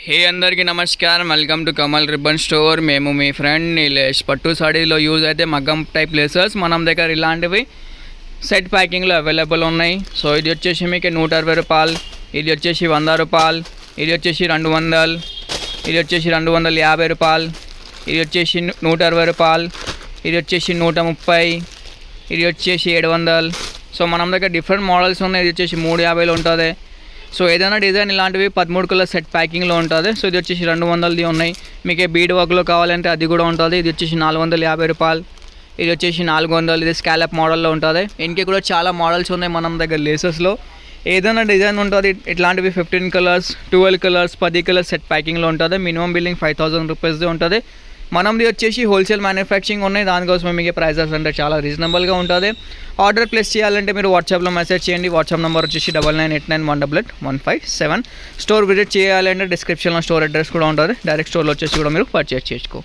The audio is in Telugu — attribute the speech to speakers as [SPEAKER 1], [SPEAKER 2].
[SPEAKER 1] హే అందరికీ నమస్కారం, welcome to Kamal ribbon store. మేము మీ ఫ్రెండ్ నీలేష్. పట్టు సాడీలో యూజ్ అయితే మగ్గం టైప్ లేసర్స్ మన దగ్గర ఇలాంటివి సెట్ ప్యాకింగ్లో అవైలబుల్ ఉన్నాయి. సో ఇది వచ్చేసి మీకు 160 రూపాయలు, ఇది వచ్చేసి 100 రూపాయలు, ఇది వచ్చేసి 200, ఇది వచ్చేసి 250 రూపాయలు, ఇది వచ్చేసి 160 రూపాయలు, ఇది వచ్చేసి 130, ఇది వచ్చేసి 700. సో మన దగ్గర డిఫరెంట్ మోడల్స్ ఉన్నాయి. ఇది వచ్చేసి 350లో ఉంటుంది. సో ఏదైనా డిజైన్ ఇలాంటివి 13 కలర్ సెట్ ప్యాకింగ్లో ఉంటుంది. సో ఇది వచ్చేసి 200ది ఉన్నాయి. మీకు బీడ్ వర్క్లో కావాలంటే అది కూడా ఉంటుంది. ఇది వచ్చేసి 450 రూపాయలు, ఇది వచ్చేసి 400. ఇది స్కాలప్ మోడల్లో ఉంటుంది. ఇంకే కూడా చాలా మోడల్స్ ఉన్నాయి మన దగ్గర లేసెస్లో. ఏదైనా డిజైన్ ఉంటుంది. ఇట్లాంటివి 15 కలర్స్, 12 కలర్స్, 10 కలర్స్ సెట్ ప్యాకింగ్లో ఉంటుంది. మినిమం బిల్లింగ్ 5000 రూపీస్ది ఉంటుంది. మనది వచ్చేసి హోల్సేల్ మ్యానుఫ్యాక్చరింగ్ ఉన్నాయి. దానికోసం మీకు ప్రైజెస్ అంటే చాలా రీజనబుల్గా ఉంటుంది. ఆర్డర్ ప్లేస్ చేయాలంటే మీరు వాట్సాప్లో మెసేజ్ చేయండి. వాట్సాప్ నెంబర్ వచ్చేసి 9989188157. స్టోర్ విజిట్ చేయాలంటే డిస్క్రిప్షన్లో స్టోర్ అడ్రస్ కూడా ఉంటుంది. డైరెక్ట్ స్టోర్లో వచ్చేసి కూడా మీరు పర్చేస్ చేసుకో.